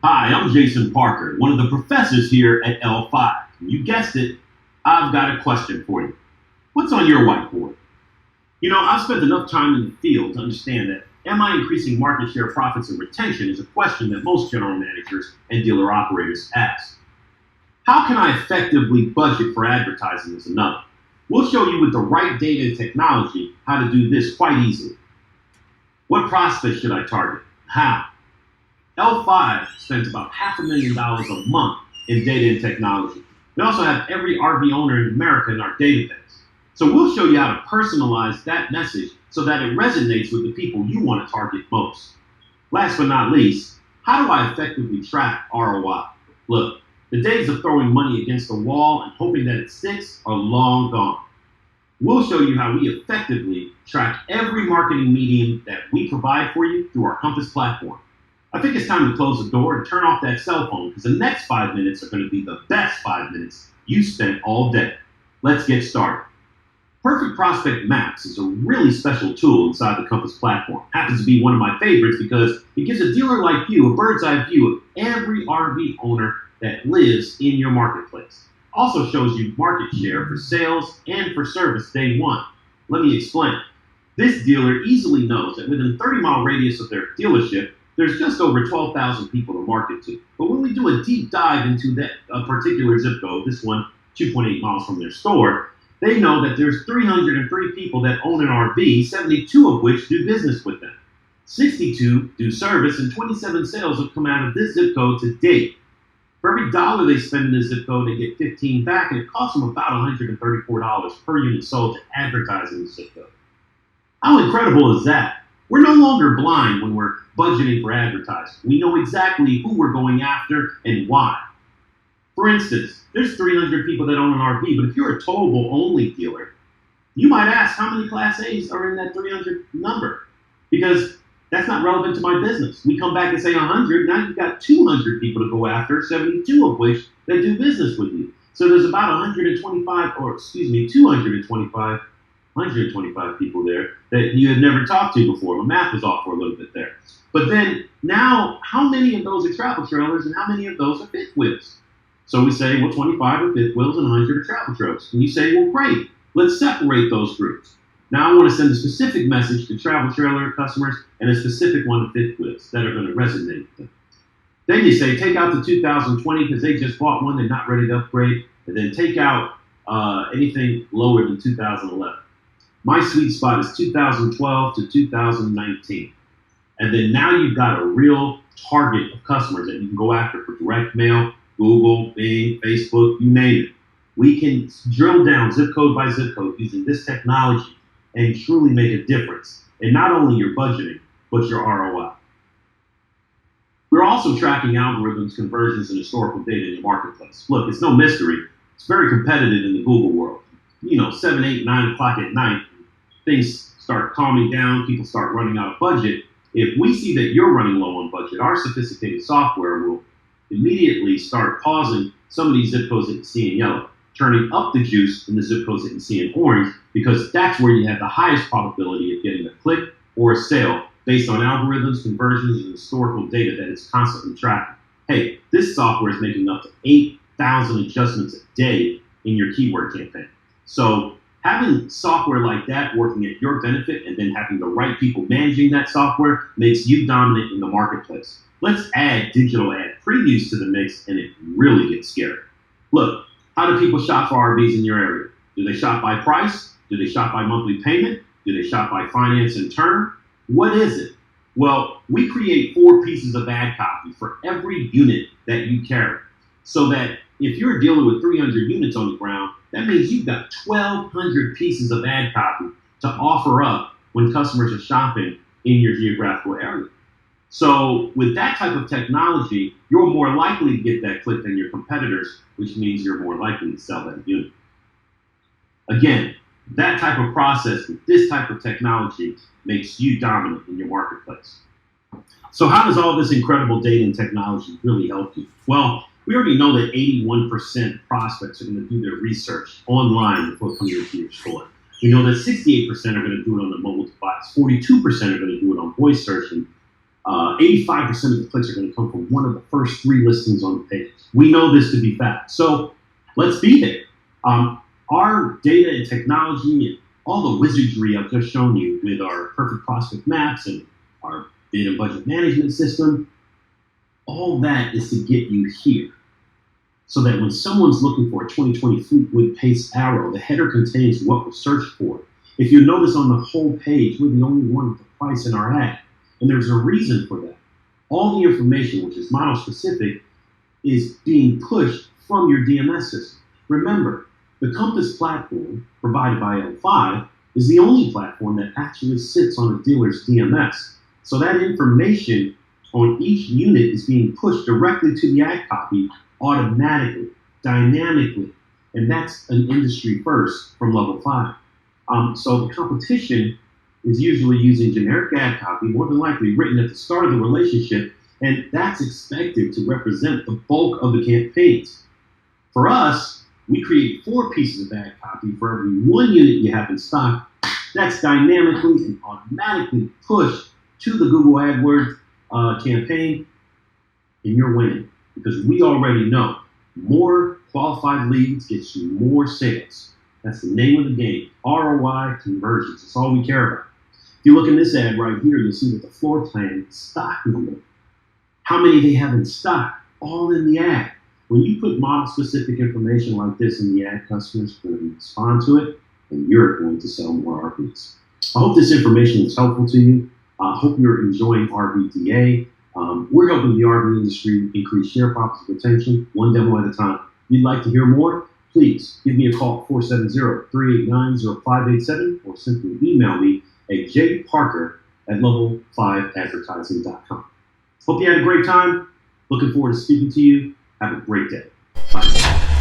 Hi, I'm Jason Parker, one of the professors here at L5. You guessed it, I've got a question for you. What's on your whiteboard? I've spent enough time in the field to understand that am I increasing market share, profits, and retention is a question that most general managers and dealer operators ask. How can I effectively budget for advertising is another. We'll show you with the right data and technology how to do this quite easily. What prospects should I target? How? L5 spends about $500,000 a month in data and technology. We also have every RV owner in America in our database. So we'll show you how to personalize that message so that it resonates with the people you want to target most. Last but not least, how do I effectively track ROI? Look, the days of throwing money against the wall and hoping that it sticks are long gone. We'll show you how we effectively track every marketing medium that we provide for you through our Compass platform. I think it's time to close the door and turn off that cell phone because the next 5 minutes are going to be the best 5 minutes you spent all day. Let's get started. Perfect Prospect Maps is a really special tool inside the Compass platform. Happens to be one of my favorites because it gives a dealer like you a bird's eye view of every RV owner that lives in your marketplace. Also shows you market share for sales and for service day one. Let me explain. This dealer easily knows that within a 30-mile radius of their dealership, there's just over 12,000 people to market to. But when we do a deep dive into that particular zip code, this one 2.8 miles from their store, they know that there's 303 people that own an RV, 72 of which do business with them. 62 do service, and 27 sales have come out of this zip code to date. For every dollar they spend in this zip code, they get 15 back, and it costs them about $134 per unit sold to advertise in the zip code. How incredible is that? We're no longer blind when we're budgeting for advertising. We know exactly who we're going after and why. For instance, there's 300 people that own an RV, but if you're a towable only dealer, you might ask how many Class A's are in that 300 number, because that's not relevant to my business. We come back and say 100, now you've got 200 people to go after, 72 of which that do business with you. So there's about 125 people there that you had never talked to before. My math was off for a little bit there. But then now, how many of those are travel trailers and how many of those are fifth wheels? So we say, well, 25 are fifth wheels and 100 are travel trailers. And you say, well, great, let's separate those groups. Now I want to send a specific message to travel trailer customers and a specific one to fifth wheels that are going to resonate with them. Then you say, take out the 2020 because they just bought one, they're not ready to upgrade, and then take out anything lower than 2011. My sweet spot is 2012 to 2019. And then now you've got a real target of customers that you can go after for direct mail, Google, Bing, Facebook, you name it. We can drill down zip code by zip code using this technology and truly make a difference in not only your budgeting, but your ROI. We're also tracking algorithms, conversions, and historical data in your marketplace. Look, it's no mystery. It's very competitive in the Google world. 7, 8, 9 o'clock at night, things start calming down, people start running out of budget. If we see that you're running low on budget, our sophisticated software will immediately start pausing some of these zip codes that you see in yellow, turning up the juice in the zip codes that you see in orange, because that's where you have the highest probability of getting a click or a sale based on algorithms, conversions, and historical data that it's constantly tracking. Hey, this software is making up to 8,000 adjustments a day in your keyword campaign. So having software like that working at your benefit and then having the right people managing that software makes you dominant in the marketplace. Let's add digital ad previews to the mix and it really gets scary. Look, how do people shop for RVs in your area? Do they shop by price? Do they shop by monthly payment? Do they shop by finance and term? What is it? Well, we create 4 pieces of ad copy for every unit that you carry, so that if you're dealing with 300 units on the ground, that means you've got 1,200 pieces of ad copy to offer up when customers are shopping in your geographical area. So with that type of technology, you're more likely to get that click than your competitors, which means you're more likely to sell that unit. Again, that type of process with this type of technology makes you dominant in your marketplace. So how does all this incredible data and technology really help you? Well, we already know that 81% of prospects are going to do their research online before coming into your store. We know that 68% are going to do it on the mobile device, 42% are going to do it on voice search, and 85% of the clicks are going to come from one of the first 3 listings on the page. We know this to be fact. So let's be there. Our data and technology and all the wizardry I've just shown you with our perfect prospect maps and our bid and budget management system, all that is to get you here. So that when someone's looking for a 2020 Fleetwood Pace Arrow, the header contains what was searched for. If you notice on the whole page, we're the only one with the price in our ad. And there's a reason for that. All the information, which is model specific, is being pushed from your DMS system. Remember, the Compass platform provided by L5 is the only platform that actually sits on a dealer's DMS. So that information on each unit is being pushed directly to the ad copy automatically, dynamically, and that's an industry first from level 5. So the competition is usually using generic ad copy, more than likely written at the start of the relationship, and that's expected to represent the bulk of the campaigns. For us, we create 4 pieces of ad copy for every 1 unit you have in stock. That's dynamically and automatically pushed to the Google AdWords campaign, and you're winning. Because we already know more qualified leads gets you more sales. That's the name of the game. ROI conversions. That's all we care about. If you look in this ad right here, you'll see that the floor plan stock number, how many they have in stock, all in the ad. When you put model-specific information like this in the ad, customers are going to respond to it, and you're going to sell more RVs. I hope this information is helpful to you. I hope you're enjoying RVDA. We're helping the RV industry increase share profits and retention, one demo at a time. If you'd like to hear more, please give me a call at 470-389-0587 or simply email me at jparker@level5advertising.com. Hope you had a great time. Looking forward to speaking to you. Have a great day. Bye.